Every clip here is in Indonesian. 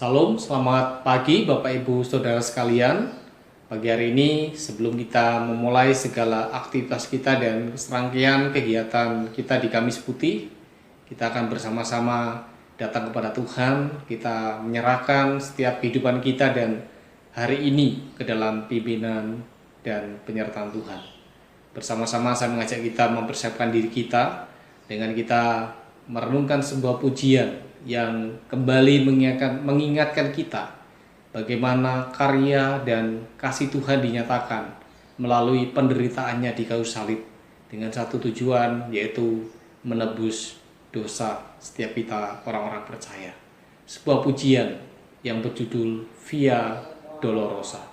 Salam, selamat pagi Bapak Ibu Saudara sekalian. Pagi hari ini sebelum kita memulai segala aktivitas kita dan serangkaian kegiatan kita di Kamis Putih, kita akan bersama-sama datang kepada Tuhan. Kita menyerahkan setiap kehidupan kita dan hari ini ke dalam pimpinan dan penyertaan Tuhan. Bersama-sama saya mengajak kita mempersiapkan diri kita dengan kita merenungkan sebuah pujian yang kembali mengingatkan kita bagaimana karya dan kasih Tuhan dinyatakan melalui penderitaannya di kayu salib dengan satu tujuan, yaitu menebus dosa setiap kita orang-orang percaya. Sebuah pujian yang berjudul Via Dolorosa.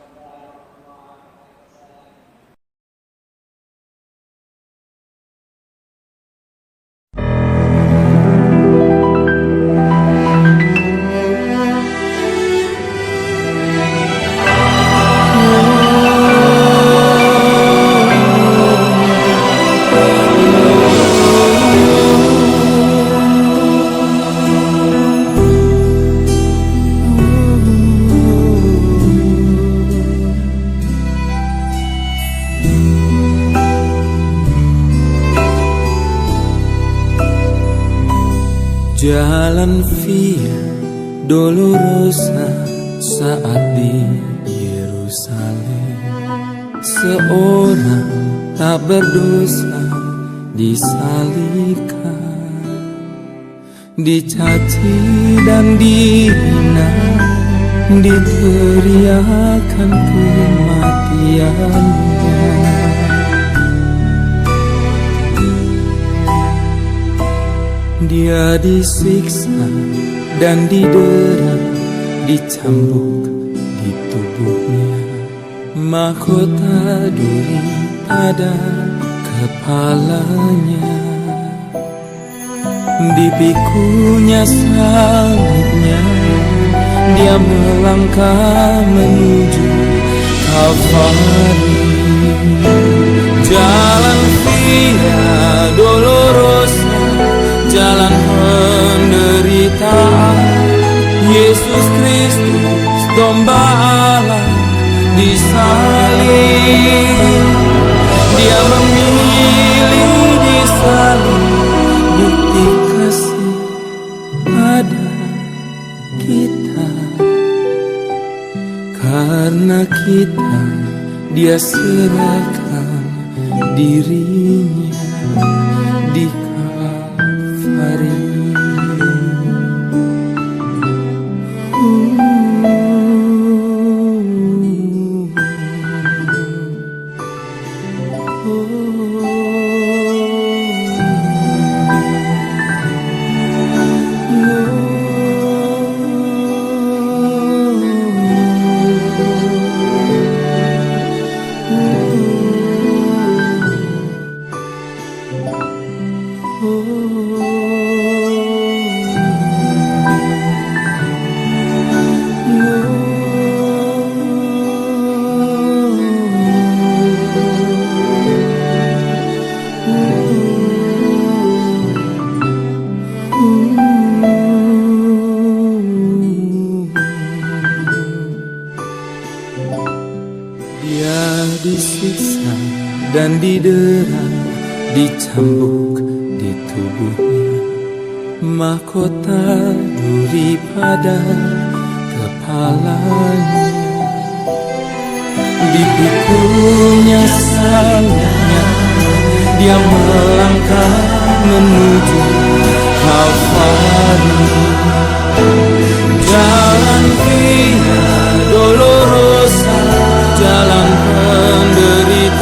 Jalan Via Dolorosa saat di Yerusalem, seorang tak berdosa disalibkan, dicaci dan dihina, diteriakan kematiannya. Dia disiksa dan didera, dicambuk di tubuhnya, mahkota duri pada kepalanya. Dipikunya salibnya, dia melangkah menuju Kalvari. Jalan Via Dolorosa, jalan penderitaan. Yesus Kristus domba Allah disalib. Dia memilih disalib, bukti kasih pada kita. Karena kita, dia serahkan dirinya di Kalvari. Dia disiksa dan didera, dicambuk di tubuhnya, mahkota duri pada kepalanya. Dipikunya salibnya, dia melangkah menuju Kalvari. Jalan Via Dolorosa, jalan penderitaan.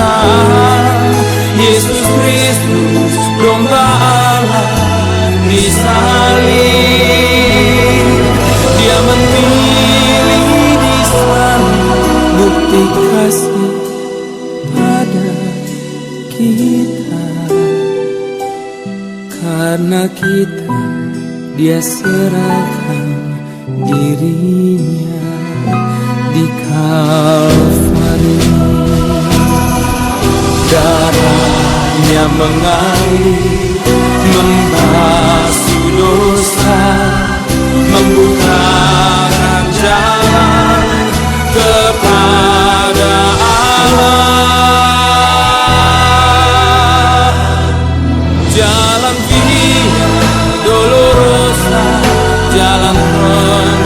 Yesus Kristus domba Allah disalib. Dia memilih disalib, bukti kasih pada kita. Karena kita, dia serahkan dirinya di Kalvari. Darahnya mengalir, membasuh dosa, membuka jalan kepada Allah. Jalan Via Dolorosa, jalan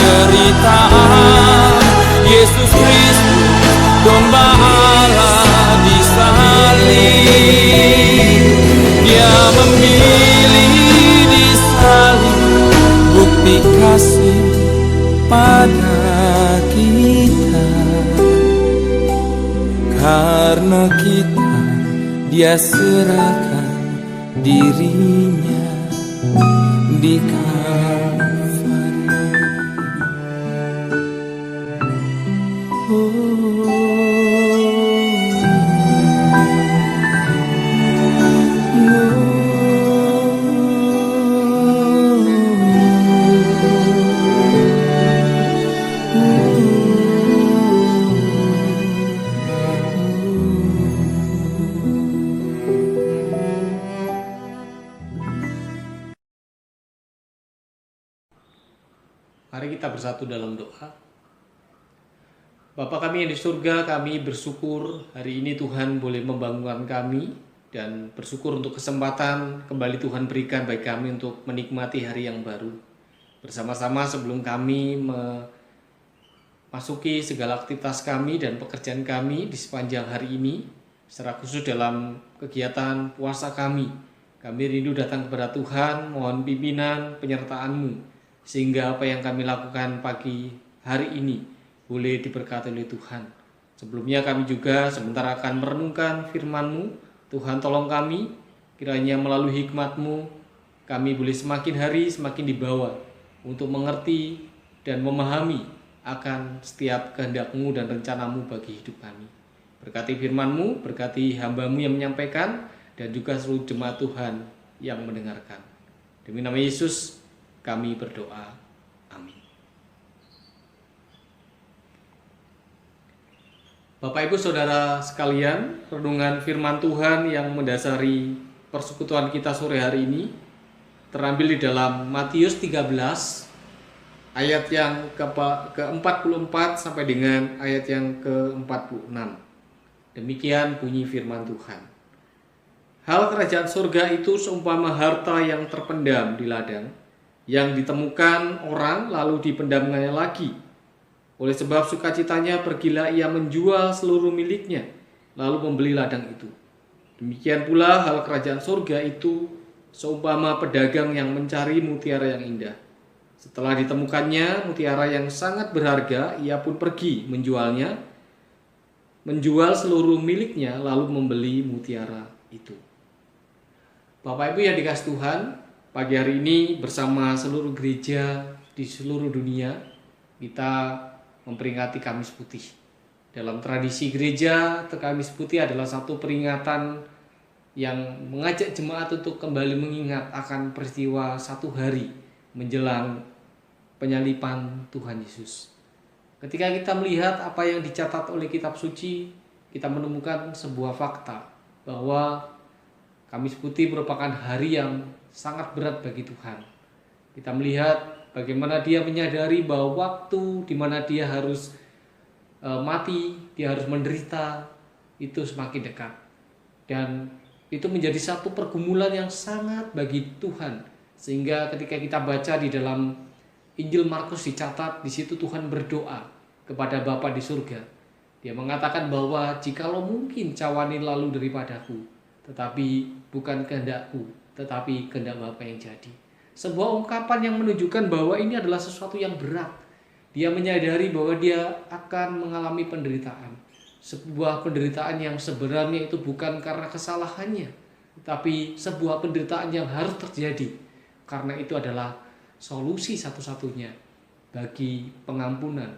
penderitaan. Yesus Kristus, domba Allah disalib. Dia memilih disalib, bukti kasih pada kita. Karena kita, Dia serahkan dirinya di Kalvari. Mari kita bersatu dalam doa. Bapa kami yang di surga, kami bersyukur hari ini Tuhan boleh membangunkan kami, dan bersyukur untuk kesempatan kembali Tuhan berikan bagi kami untuk menikmati hari yang baru. Bersama-sama sebelum kami memasuki segala aktivitas kami dan pekerjaan kami di sepanjang hari ini, secara khusus dalam kegiatan puasa kami rindu datang kepada Tuhan, mohon pimpinan penyertaan-Mu, sehingga apa yang kami lakukan pagi hari ini boleh diberkati oleh Tuhan. Sebelumnya kami juga sebentar akan merenungkan firman-Mu. Tuhan tolong kami, kiranya melalui hikmat-Mu kami boleh semakin hari semakin dibawa untuk mengerti dan memahami akan setiap kehendak-Mu dan rencana-Mu bagi hidup kami. Berkati firman-Mu, berkati hamba-Mu yang menyampaikan, dan juga seluruh jemaat Tuhan yang mendengarkan. Demi nama Yesus kami berdoa. Amin. Bapak Ibu Saudara sekalian, renungan firman Tuhan yang mendasari persekutuan kita sore hari ini terambil di dalam Matius 13 ayat yang ke-44 sampai dengan ayat yang ke-46. Demikian bunyi firman Tuhan. Hal kerajaan surga itu seumpama harta yang terpendam di ladang, yang ditemukan orang lalu dipendamkannya lagi. Oleh sebab sukacitanya pergilah ia menjual seluruh miliknya, lalu membeli ladang itu. Demikian pula hal kerajaan surga itu seumpama pedagang yang mencari mutiara yang indah. Setelah ditemukannya mutiara yang sangat berharga, ia pun pergi menjual seluruh miliknya, lalu membeli mutiara itu. Bapak Ibu yang dikasihi Tuhan, pagi hari ini bersama seluruh gereja di seluruh dunia kita memperingati Kamis Putih. Dalam tradisi gereja, Kamis Putih adalah satu peringatan yang mengajak jemaat untuk kembali mengingat akan peristiwa satu hari menjelang penyaliban Tuhan Yesus. Ketika kita melihat apa yang dicatat oleh kitab suci, kita menemukan sebuah fakta bahwa Kamis Putih merupakan hari yang sangat berat bagi Tuhan. Kita melihat bagaimana dia menyadari bahwa waktu di mana dia harus mati, dia harus menderita, itu semakin dekat. Dan itu menjadi satu pergumulan yang sangat bagi Tuhan. Sehingga ketika kita baca di dalam Injil Markus dicatat, di situ Tuhan berdoa kepada Bapa di surga. Dia mengatakan bahwa jikalau mungkin cawan ini lalu daripadaku, tetapi bukan kehendakku, tetapi kehendak Bapa yang jadi. Sebuah ungkapan yang menunjukkan bahwa ini adalah sesuatu yang berat. Dia menyadari bahwa dia akan mengalami penderitaan. Sebuah penderitaan yang sebenarnya itu bukan karena kesalahannya, tetapi sebuah penderitaan yang harus terjadi. Karena itu adalah solusi satu-satunya bagi pengampunan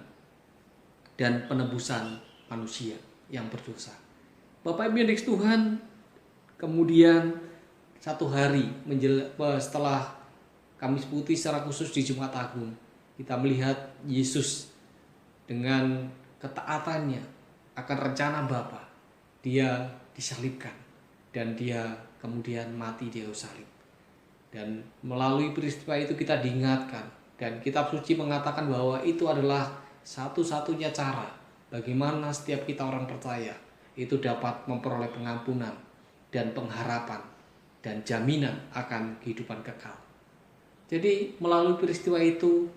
dan penebusan manusia yang berdosa. Bapak Ibu yang dikasihi Tuhan, kemudian satu hari setelah Kamis Putih secara khusus di Jumat Agung, kita melihat Yesus dengan ketaatannya akan rencana Bapa. Dia disalibkan dan dia kemudian mati di kayu salib. Dan melalui peristiwa itu kita diingatkan, dan kitab suci mengatakan bahwa itu adalah satu-satunya cara bagaimana setiap kita orang percaya itu dapat memperoleh pengampunan dan pengharapan dan jaminan akan kehidupan kekal. Jadi melalui peristiwa itu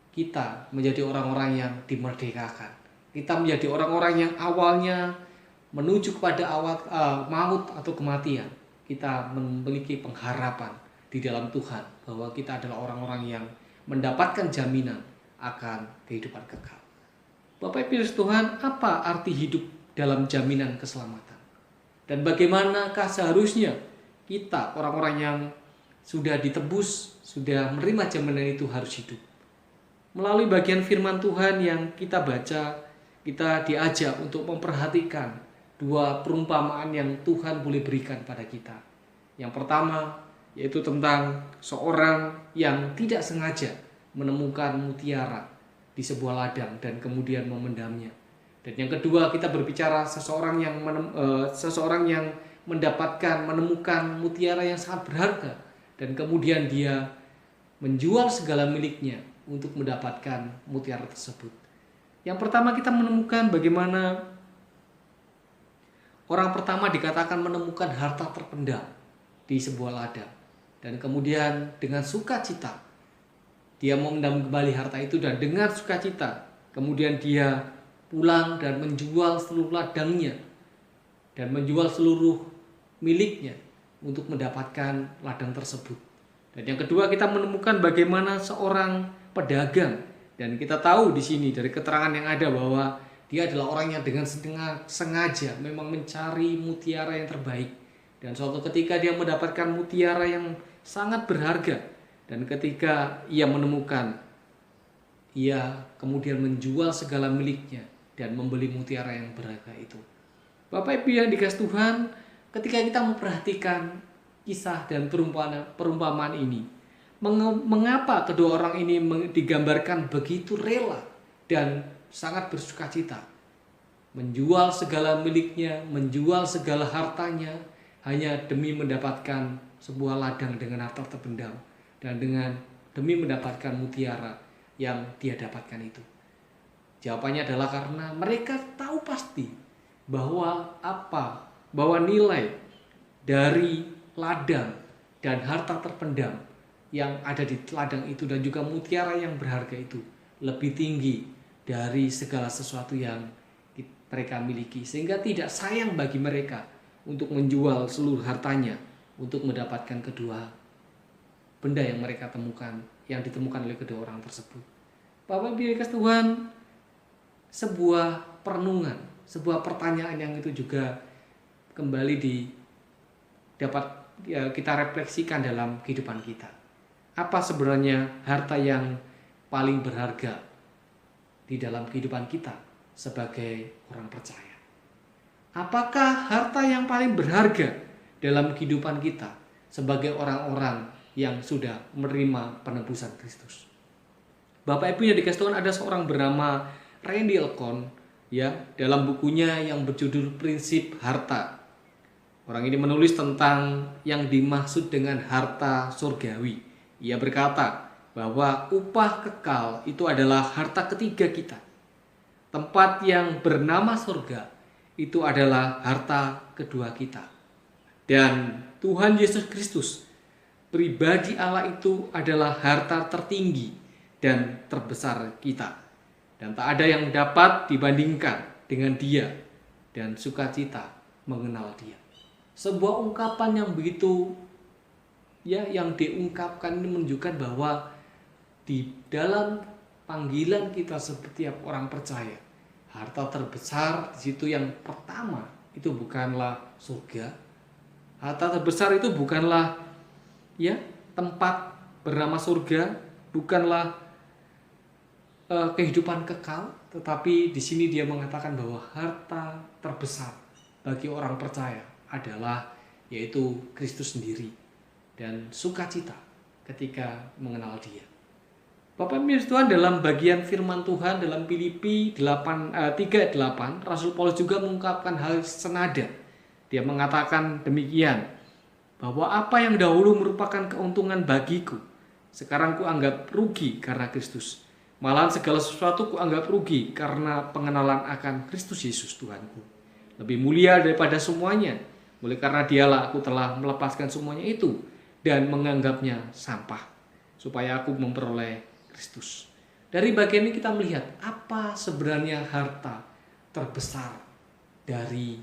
kita menjadi orang-orang yang dimerdekakan. Kita menjadi orang-orang yang awalnya menuju kepada maut atau kematian. Kita memiliki pengharapan di dalam Tuhan bahwa kita adalah orang-orang yang mendapatkan jaminan akan kehidupan kekal. Bapak Ibu Tuhan, apa arti hidup dalam jaminan keselamatan? Dan bagaimanakah seharusnya kita orang-orang yang sudah ditebus, sudah menerima jaminan itu harus hidup? Melalui bagian firman Tuhan yang kita baca, kita diajak untuk memperhatikan dua perumpamaan yang Tuhan boleh berikan pada kita. Yang pertama yaitu tentang seorang yang tidak sengaja menemukan mutiara di sebuah ladang dan kemudian memendamnya. Dan yang kedua kita berbicara seseorang yang menemukan mutiara yang sangat berharga dan kemudian dia menjual segala miliknya untuk mendapatkan mutiara tersebut. Yang pertama kita menemukan bagaimana orang pertama dikatakan menemukan harta terpendam di sebuah ladang. Dan kemudian dengan sukacita dia memendam kembali harta itu, dan dengan sukacita kemudian dia pulang dan menjual seluruh ladangnya dan menjual seluruh miliknya untuk mendapatkan ladang tersebut. Dan yang kedua kita menemukan bagaimana seorang pedagang, dan kita tahu di sini dari keterangan yang ada bahwa dia adalah orang yang dengan sengaja memang mencari mutiara yang terbaik. Dan suatu ketika dia mendapatkan mutiara yang sangat berharga, dan ketika ia menemukan, ia kemudian menjual segala miliknya dan membeli mutiara yang berharga itu. Bapak Ibu yang dikasihi Tuhan, ketika kita memperhatikan kisah dan perumpamaan ini, mengapa kedua orang ini digambarkan begitu rela dan sangat bersukacita, menjual segala miliknya, menjual segala hartanya hanya demi mendapatkan sebuah ladang dengan harta terpendam dan demi mendapatkan mutiara yang dia dapatkan itu. Jawabannya adalah karena mereka tahu pasti bahwa nilai dari ladang dan harta terpendam yang ada di ladang itu dan juga mutiara yang berharga itu lebih tinggi dari segala sesuatu yang mereka miliki, sehingga tidak sayang bagi mereka untuk menjual seluruh hartanya untuk mendapatkan kedua benda yang mereka temukan, yang ditemukan oleh kedua orang tersebut. Bapak Ibu yang dikasihi Tuhan, sebuah perenungan, sebuah pertanyaan yang itu juga kembali dapat kita refleksikan dalam kehidupan kita. Apa sebenarnya harta yang paling berharga di dalam kehidupan kita sebagai orang percaya? Apakah harta yang paling berharga dalam kehidupan kita sebagai orang-orang yang sudah menerima penebusan Kristus? Bapak Ibu yang dikasihi Tuhan, ada seorang bernama Randy Alcorn, ya, dalam bukunya yang berjudul Prinsip Harta. Orang ini menulis tentang yang dimaksud dengan harta surgawi. Ia berkata bahwa upah kekal itu adalah harta ketiga kita. Tempat yang bernama surga itu adalah harta kedua kita. Dan Tuhan Yesus Kristus, pribadi Allah itu adalah harta tertinggi dan terbesar kita. Dan tak ada yang dapat dibandingkan dengan Dia dan sukacita mengenal Dia. Sebuah ungkapan yang begitu yang diungkapkan ini menunjukkan bahwa di dalam panggilan kita setiap orang percaya, harta terbesar di situ yang pertama itu bukanlah surga. Harta terbesar itu bukanlah tempat bernama surga, bukanlah kehidupan kekal, tetapi di sini dia mengatakan bahwa harta terbesar bagi orang percaya adalah yaitu Kristus sendiri dan sukacita ketika mengenal Dia. Bapak Ibu Tuhan, dalam bagian firman Tuhan dalam Filipi 3:8, Rasul Paulus juga mengungkapkan hal senada. Dia mengatakan demikian, bahwa apa yang dahulu merupakan keuntungan bagiku, sekarang ku anggap rugi karena Kristus. Malahan segala sesuatu kuanggap rugi karena pengenalan akan Kristus Yesus Tuhanku. Lebih mulia daripada semuanya. Oleh karena dialah aku telah melepaskan semuanya itu dan menganggapnya sampah supaya aku memperoleh Kristus. Dari bagian ini kita melihat apa sebenarnya harta terbesar bagi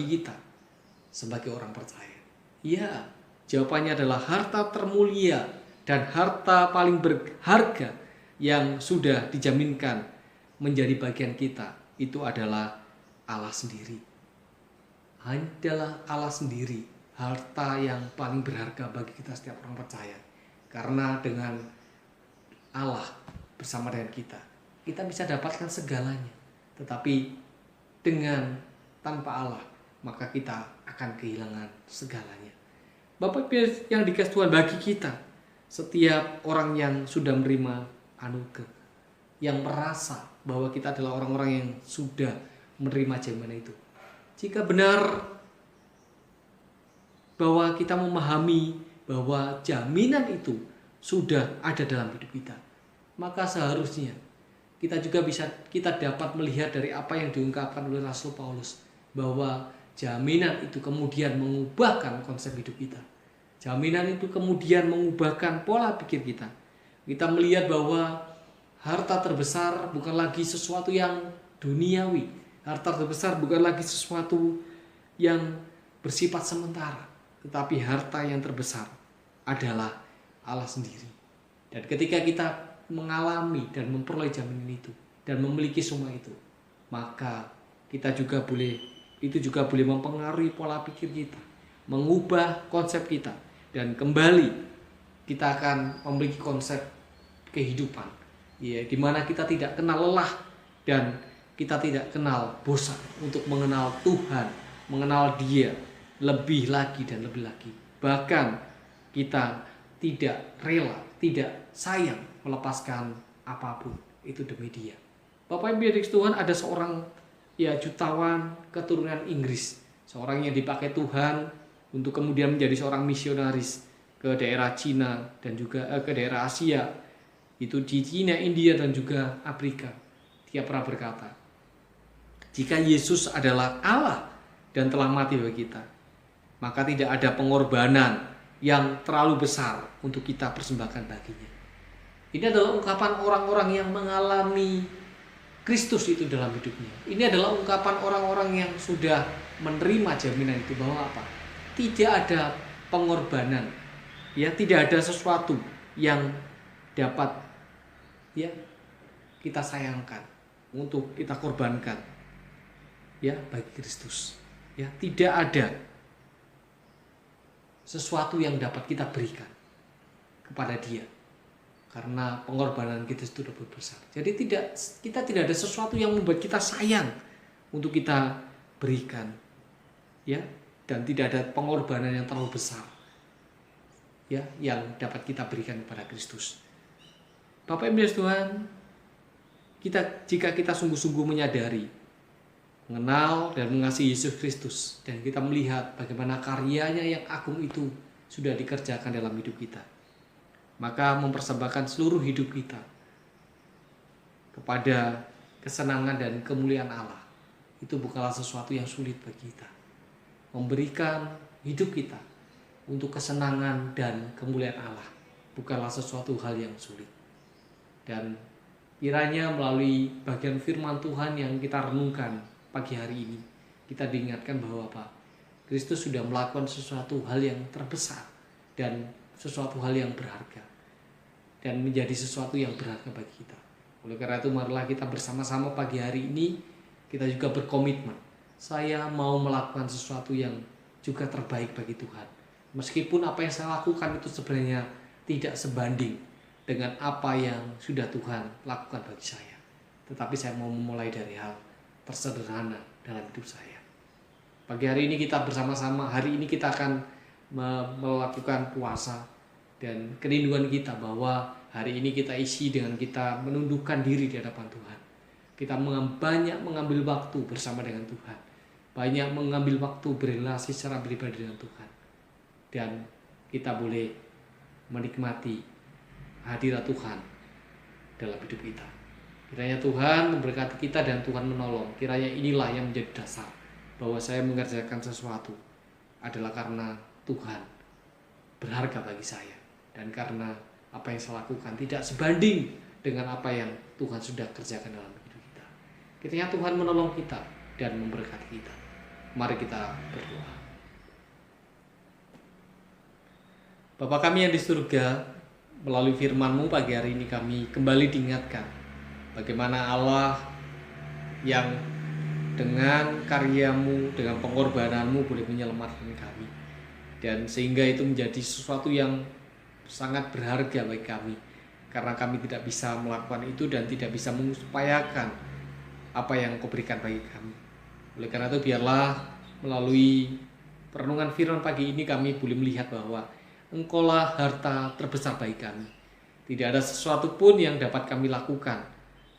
kita sebagai orang percaya. Ya, jawabannya adalah harta termulia dan harta paling berharga yang sudah dijaminkan menjadi bagian kita itu adalah Allah sendiri. Adalah Allah sendiri, harta yang paling berharga bagi kita setiap orang percaya. Karena dengan Allah bersama dengan kita bisa dapatkan segalanya. Tetapi tanpa Allah, maka kita akan kehilangan segalanya. Bapak yang dikasih Tuhan, bagi kita, setiap orang yang sudah menerima anugerah, yang merasa bahwa kita adalah orang-orang yang sudah menerima jaminan itu. Jika benar bahwa kita memahami bahwa jaminan itu sudah ada dalam hidup kita, maka seharusnya kita dapat melihat dari apa yang diungkapkan oleh Rasul Paulus, bahwa jaminan itu kemudian mengubahkan konsep hidup kita. Jaminan itu kemudian mengubahkan pola pikir kita. Kita melihat bahwa harta terbesar bukan lagi sesuatu yang duniawi. Harta terbesar bukan lagi sesuatu yang bersifat sementara. Tetapi harta yang terbesar adalah Allah sendiri. Dan ketika kita mengalami dan memperoleh jaminan itu dan memiliki semua itu, maka itu juga boleh mempengaruhi pola pikir kita, mengubah konsep kita, dan kembali kita akan memiliki konsep kehidupan, ya, di mana kita tidak kenal lelah dan kita tidak kenal bosan untuk mengenal Tuhan, mengenal Dia lebih lagi dan lebih lagi. Bahkan kita tidak rela, tidak sayang melepaskan apapun itu demi Dia. Bapak Ibu yang dikasihi Tuhan, ada seorang jutawan keturunan Inggris, seorang yang dipakai Tuhan untuk kemudian menjadi seorang misionaris ke daerah Cina dan juga ke daerah Asia, itu di Cina, India dan juga Afrika. Dia pernah berkata, jika Yesus adalah Allah dan telah mati bagi kita, maka tidak ada pengorbanan yang terlalu besar untuk kita persembahkan baginya. Ini adalah ungkapan orang-orang yang mengalami Kristus itu dalam hidupnya. Ini adalah ungkapan orang-orang yang sudah menerima jaminan itu, bahwa apa? Tidak ada pengorbanan, ya, tidak ada sesuatu yang dapat kita sayangkan untuk kita korbankan, ya, bagi Kristus. Ya, tidak ada sesuatu yang dapat kita berikan kepada Dia, karena pengorbanan kita itu lebih besar. Jadi kita tidak ada sesuatu yang membuat kita sayang untuk kita berikan, ya, dan tidak ada pengorbanan yang terlalu besar, ya, yang dapat kita berikan kepada Kristus. Bapak Ibu Tuhan, jika kita sungguh-sungguh menyadari, mengenal dan mengasihi Yesus Kristus, dan kita melihat bagaimana karyanya yang agung itu sudah dikerjakan dalam hidup kita, maka mempersembahkan seluruh hidup kita kepada kesenangan dan kemuliaan Allah itu bukanlah sesuatu yang sulit bagi kita. Memberikan hidup kita untuk kesenangan dan kemuliaan Allah bukanlah sesuatu hal yang sulit. Dan kiranya melalui bagian firman Tuhan yang kita renungkan pagi hari ini, kita diingatkan bahwa Kristus sudah melakukan sesuatu hal yang terbesar dan sesuatu hal yang berharga, dan menjadi sesuatu yang berharga bagi kita. Oleh karena itu, marilah kita bersama-sama pagi hari ini kita juga berkomitmen, saya mau melakukan sesuatu yang juga terbaik bagi Tuhan. Meskipun apa yang saya lakukan itu sebenarnya tidak sebanding dengan apa yang sudah Tuhan lakukan bagi saya, tetapi saya mau memulai dari hal tersederhana dalam hidup saya. Pagi hari ini kita bersama-sama, hari ini kita akan melakukan puasa, dan kerinduan kita bahwa hari ini kita isi dengan kita menundukkan diri di hadapan Tuhan. Kita banyak mengambil waktu bersama dengan Tuhan, banyak mengambil waktu berrelasi secara pribadi dengan Tuhan, dan kita boleh menikmati hadirat Tuhan dalam hidup kita. Kiranya Tuhan memberkati kita dan Tuhan menolong. Kiranya inilah yang menjadi dasar bahwa saya mengerjakan sesuatu adalah karena Tuhan berharga bagi saya, dan karena apa yang saya lakukan tidak sebanding dengan apa yang Tuhan sudah kerjakan dalam hidup kita. Kiranya Tuhan menolong kita dan memberkati kita. Mari kita berdoa. Bapa kami yang di surga, melalui firman-Mu pagi hari ini kami kembali diingatkan bagaimana Allah yang dengan karya-Mu, dengan pengorbanan-Mu boleh menyelamatkan kami. Dan sehingga itu menjadi sesuatu yang sangat berharga bagi kami. Karena kami tidak bisa melakukan itu dan tidak bisa mengupayakan apa yang Kau berikan bagi kami. Oleh karena itu biarlah melalui perenungan firman pagi ini kami boleh melihat bahwa Engkaulah harta terbesar bagi kami. Tidak ada sesuatu pun yang dapat kami lakukan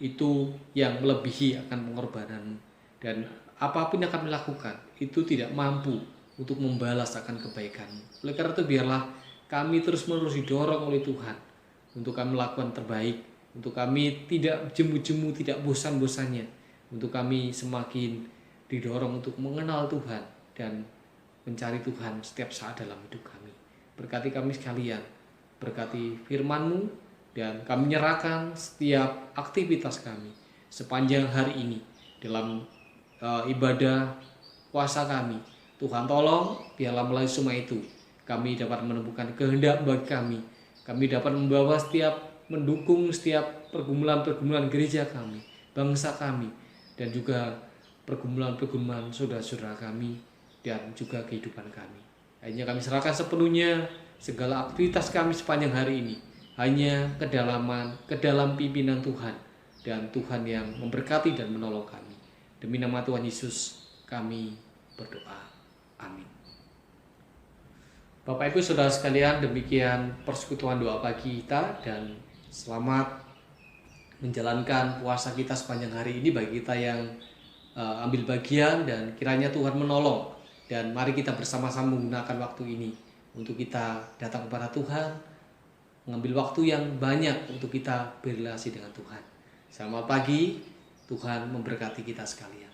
itu yang melebihi akan pengorbanan-Mu. Dan apapun yang kami lakukan itu tidak mampu untuk membalas akan kebaikan-Mu. Oleh karena itu biarlah kami terus-menerus didorong oleh Tuhan untuk kami melakukan terbaik, untuk kami tidak jemu-jemu, tidak bosan-bosannya, untuk kami semakin didorong untuk mengenal Tuhan dan mencari Tuhan setiap saat dalam hidup kami. Berkati kami sekalian, berkati firman-Mu, dan kami menyerahkan setiap aktivitas kami sepanjang hari ini dalam ibadah puasa kami. Tuhan tolong, biarlah melalui semua itu kami dapat menemukan kehendak bagi kami. Kami dapat membawa mendukung setiap pergumulan-pergumulan gereja kami, bangsa kami, dan juga pergumulan-pergumulan saudara-saudara kami, dan juga kehidupan kami. Hanya kami serahkan sepenuhnya segala aktivitas kami sepanjang hari ini hanya ke dalam pimpinan Tuhan, dan Tuhan yang memberkati dan menolong kami. Demi nama Tuhan Yesus kami berdoa. Amin. Bapak Ibu Saudara sekalian, demikian persekutuan doa pagi kita, dan selamat menjalankan puasa kita sepanjang hari ini bagi kita yang ambil bagian, dan kiranya Tuhan menolong, dan mari kita bersama-sama menggunakan waktu ini untuk kita datang kepada Tuhan, mengambil waktu yang banyak untuk kita berrelasi dengan Tuhan. Selamat pagi, Tuhan memberkati kita sekalian.